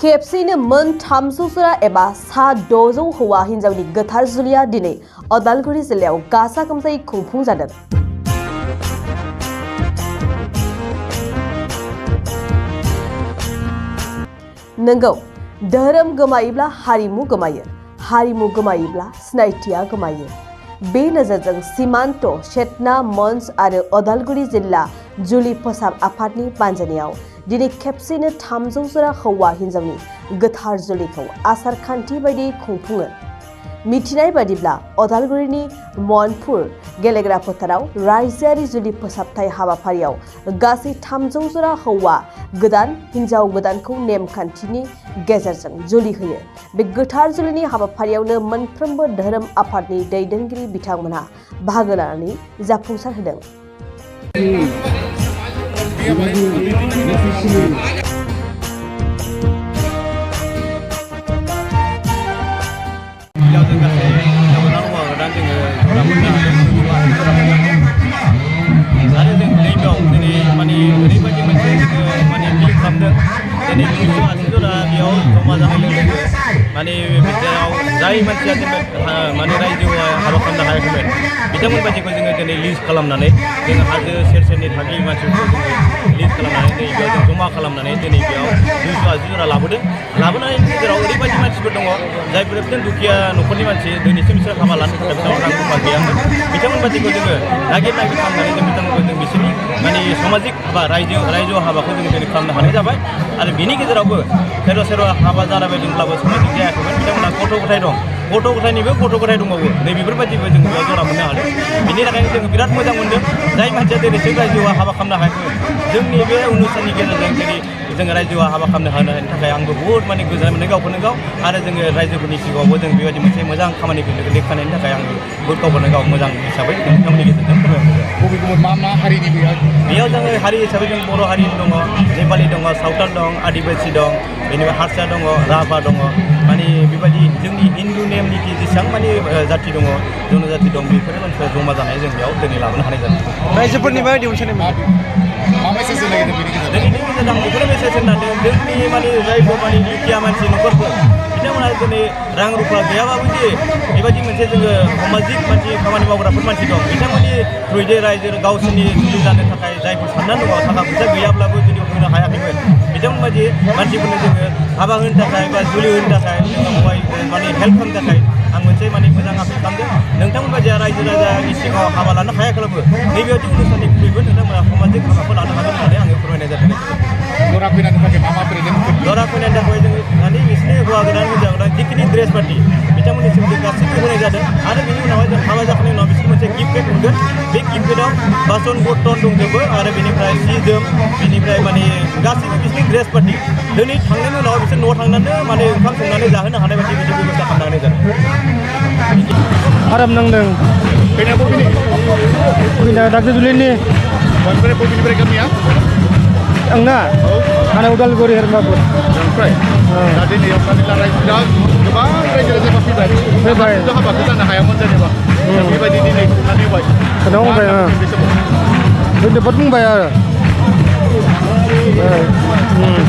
खेबसेयैनो मोन 300 जरा एबा सा 600 हौवा हिन्जावनि गोथार जुलिया दिनै अदालगुरि जिल्लायाव गाजा गोमजायै खुंफुंजादों। नंगौ, धोरोम गोमायोब्ला हारिमु गोमायो, हारिमु गोमायोब्ला सिनायथिया गोमायो। बे नोजोरजों सीमान्त चेतना मंच आरो अदालगुरि जिल्ला जुलि फोसाब आफादनि बानजायनायाव दिनै खेबसेयैनो 300 जरा हौवा हिन्जावनि गोथार जुलिखौ आसार खान्थि बायदियै खुंफुङो। मिथिनाय बादिब्ला अदालगुरिनि मनपुर गेलेग्रा फोथाराव रायजोआरि जुलि फोसाबथाय हाबाफारियाव गासै 300 जरा हौवा गोदान हिन्जाव गोदानखौ नेमखान्थिनि गेजेरजों जुलि होयो। बे गोथार जुलिनि हाबाफारियावनो मोनफ्रोमबो धोरोम आफादनि दैदेनगिरि बिथांमोनहा बाहागो लानानै जाफुंसार होदों। जाय मानसिया माने रायजोआव हाबा खालामनो हायाखैमोन बिथांमोन बायदिखौ जोङो दिनै लिस्ट खालामनानै जोङो हाजो सेर सेरनि थागिबि मानसिफोरखौ जोङो लिस्ट खालामनानै दिनै बेयाव जों जमा खालामनानै दिनै बेयाव 280 जरा लाबोदों। लाबोनायनि गेजेराव ओरैबायदि मानसिफोर दङ जायफोर बिदिनो दुखिया न'खरनि मानसि दिनैसिम बिसोर हाबा लानो थाखाय बिथांमोन रां रुफा गैयामोन। बिथांमोन बायदिखौ जोङो नागिर खालामनानै जों बिथांमोनखौ जों बिसोरनि माने सामाजिक हाबा रायजो हाबाखौ जों दिनै खालामनो हानाय जाबाय। आरो बिनि गेजेरावबो सोरबा हाबा जानाय दंब्लाबो सामाजिक जायाखैमोन बिथांमोनहा गथ' गथाय दं, गथ' गथायनिबो गथ' गथाय दंबावो। नैबेफोरबायदिबो जों बेयाव जरा मोननो हादों। बिनि थाखायनो जों बिराद मोजां मोनदों। जाय मानसिया दिनैसिम रायजोआव हाबा खालामनो हायाखैमोन जोंनि बे अनुष्ठाननि गेजेरजों दिनै जोङो रायजोआव हाबा खालामनो हानायनि थाखाय आंबो बहुद माने गोजोननाय मोनदों गावखौनो गाव। आरो जोङो रायजोफोरनि सिगाङावबो जों बेबायदि मोनसे मोजां खामानिखौ देखायनायनि थाखाय आंबो बहुद गावखौनो गाव मोजां हिसाबै नोंथांमोननि गेजेरजों फोरमायहरदों। गुबुन गुबुन मा हारिनि बेयाव जोङो हारि हिसाबै जों बर' हारिनि दङ, नेपालि दङ, सावथाल दं, आदिबासि दं, बेनिफ्राय हारसा दङ, राभा दङ। माने बेबायदि जोंनि हिन्दु नेमनि जेसेबां माने जाथि दङ, जनजाथि दं, बेफोर मानसिफ्रा जमा जानाय जों बेयाव दिनै लाबोनो हानाय जादों। रायजोफोरनि बायदि मोनसे मा मेसेज होनो नागिरदों बेनि गेजेरजों? बेनि गेजेरजों आं बेखौनो मेसेज होनानै जोंनि माने जायफोर माने दुखिया मानसि न'खरफोर बिथांमोनहा दिनै रां रुफा गैयाबाबो जे बेबायदि मोनसे जोङो सामाजिक मानसि खामानि मावग्राफोर मानसि दं बिथांमोननि थ्रुयै रायजो गावसोरनि जुलि जानो थाखाय जायफोर साननानै दङ थाखा फैसा गैयाब्लाबो जुदि होनो हायाखैमोन बिथांमोनबायदि मानसिफोरनो जोङो हाबा होनो थाखाय बा जुलि होनो थाखाय जोङो बेवहाय माने हेल्प खालामनो थाखाय आं मोनसे माने मोजां आपिल खालामदों। नोंथांमोनबायदिया रायजो राजानि सिगाङाव हाबा लानो हायाखैब्लाबो नैबेबायदि अनुष्ठाननि खुरैबो नोंथांमोना सामाजिक हाबाखौ लानो हागोन होननानै आङो फोरमायनाय जादों। दरा खैनानि थाखाय मा प्रेजेन्ट? दरा खैनानि थाखाय जोङो माने बिसोरनि हौवा गोदान हिन्जाव गोदान जिखिनि ड्रेस पार्टि बिथांमोननिसिम जों गासैबो होनाय जादों। आरो बेनि उनावहाय जों हाबा जाखांनायनि उनाव बिसोर मोनसे गिफ्ट पेक मोनगोन। बे गिफ्ट पेकआव बासन बर्तन दंजोबो आरो बेनिफ्राय सि जोम, बेनिफ्राय माने गासैबो बिसोरनि ड्रेस पार्टि दिनै थांनायनि उनाव बिसोर न'आव थांनानै माने ओंखाम संनानै जाहोनो हानाय बायदि बिदि बेब'स्था खालामनानै जादों। आराम नांदों खैना दागजो जुलिनि बबेनिफ्राय गामिया आंना आंना उदालगुरि हेरमापुर ओमफ्राय दा दिनै रायजोआ गोबां रायजो राजाफ्रा फैबाय हाबाखौ जानो हायामोन जेनेबा बेबायदि दिनै खुंनानै होबाय जोबोद बुंबाय आरो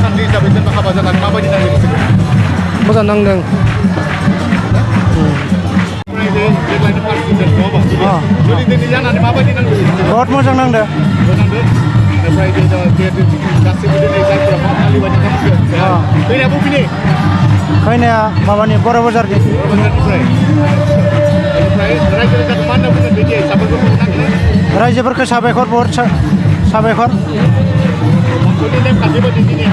सान्थि हिसाबै जेनेबा हाबा जानानै माबायदि नांदों? मोजां नांदों। दिनै जानानै माबायदि नांदों? बहुत मोजां नांदों। ओमफ्राय गासैबो दिनै जायफोरा फालिबाय खैनाया बबेनि? खैनाया माबानि बर' बाजारनि। रायजो राजाखौ मा होनना बुङो बिदि रायजोफोरखौ साबायखर, बहुत साबायखर। नेमखान्थि बायदि दिनै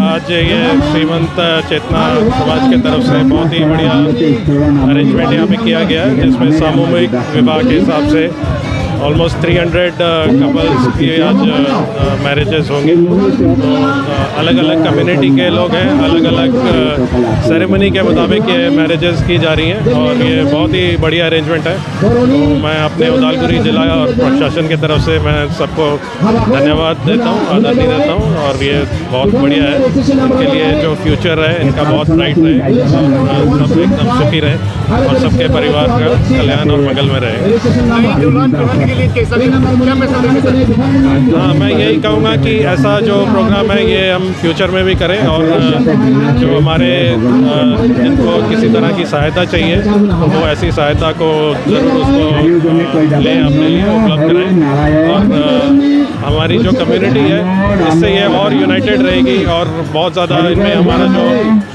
आज ये श्रीमंत चेतना समाज की तरफ से बहुत ही बढ़िया अरेंजमेंट यहाँ पे किया गया है, जिसमें सामूहिक विवाह के हिसाब से ऑलमोस्ट 300 कपल्स की आज मैरिजेस होंगे। तो अलग अलग कम्युनिटी के लोग हैं, अलग अलग सेरेमनी के मुताबिक ये मैरिजेस की जा रही हैं और ये बहुत ही बढ़िया अरेंजमेंट है। तो मैं अपने उदालगुरी जिला और प्रशासन की तरफ से मैं सबको धन्यवाद देता हूँ, आदरणीय देता हूँ और ये बहुत बढ़िया है। इनके लिए जो फ्यूचर है इनका बहुत ब्राइट रहे और सब एकदम सुखी रहे और सबके परिवार का कल्याण और मंगल में रहे। के लिए कैसा क्या मैसेज देंगे सर? हाँ, मैं यही कहूँगा कि ऐसा जो प्रोग्राम है ये हम फ्यूचर में भी करें और जो हमारे जिनको किसी तरह की सहायता चाहिए तो वो ऐसी सहायता को ज़रूर उसको लें, अपने लिए उपलब्ध कराएं और हमारी जो कम्युनिटी है इससे ये और यूनाइटेड रहेगी और बहुत ज़्यादा इनमें हमारा जो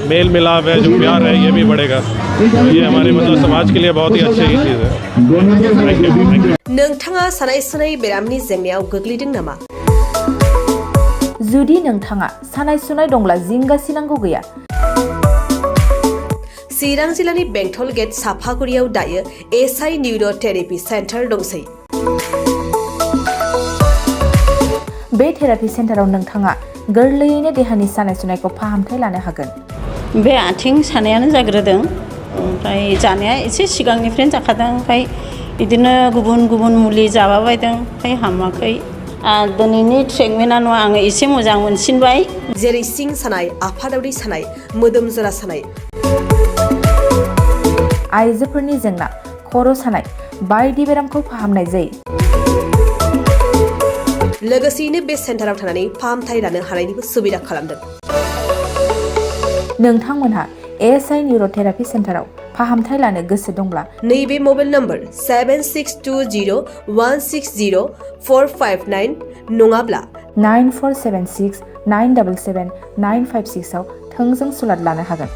मेल मिलाप है, जो प्यार है, ये भी बढ़ेगा। तो ये हमारे मतलब समाज के लिए बहुत ही अच्छी चीज़ है। Thank you. नोंथाङा सानाय सुनाय बेरामनि जेंनायाव गोग्लैदों नामा? जुदि नोंथाङा सानाय सुनाय दंब्ला जिंगासिनांगौ गैया। चिरां जिल्लानि बेंटल गेट साफागुरियाव दायो एसआइ निउर' थेरापि सेन्टार दंसै। बे थेरापि सेन्टाराव नोंथाङा गोरलैयैनो देहानि सानाय सुनायखौ फाहामथाय लानो हागोन। बे आथिं सानायानो जाग्रोदों, ओमफ्राय जानाया एसे सिगांनिफ्रायनो जाखादों, ओमफ्राय बिदिनो गुबुन गुबुन मुलि जाबाबायदों, ओमफ्राय हामाखै। दिनैनि ट्रिटमेन्टआ आङो एसे मोजां मोनसिनबाय। जेरै सिं सानाय, आफादावरि सानाय, मोदोम जरा सानाय, आइजोफोरनि जेंना, खर' सानाय बायदि बेरामखौ फाहामनाय जायो। लोगोसेयैनो बे सेन्टाराव थानानै फाहामथाय लानो हानायनिबो सुबिदा खालामदों। नोंथांमोनहा एएसआइ निउर' थेरापि सेन्टाराव फाहामथाय लानो गोसो दंब्ला नैबे मबाइल नम्बर 7620160459 नङाब्ला 9476977956 आव थोंजों सुलाद लानो हागोन।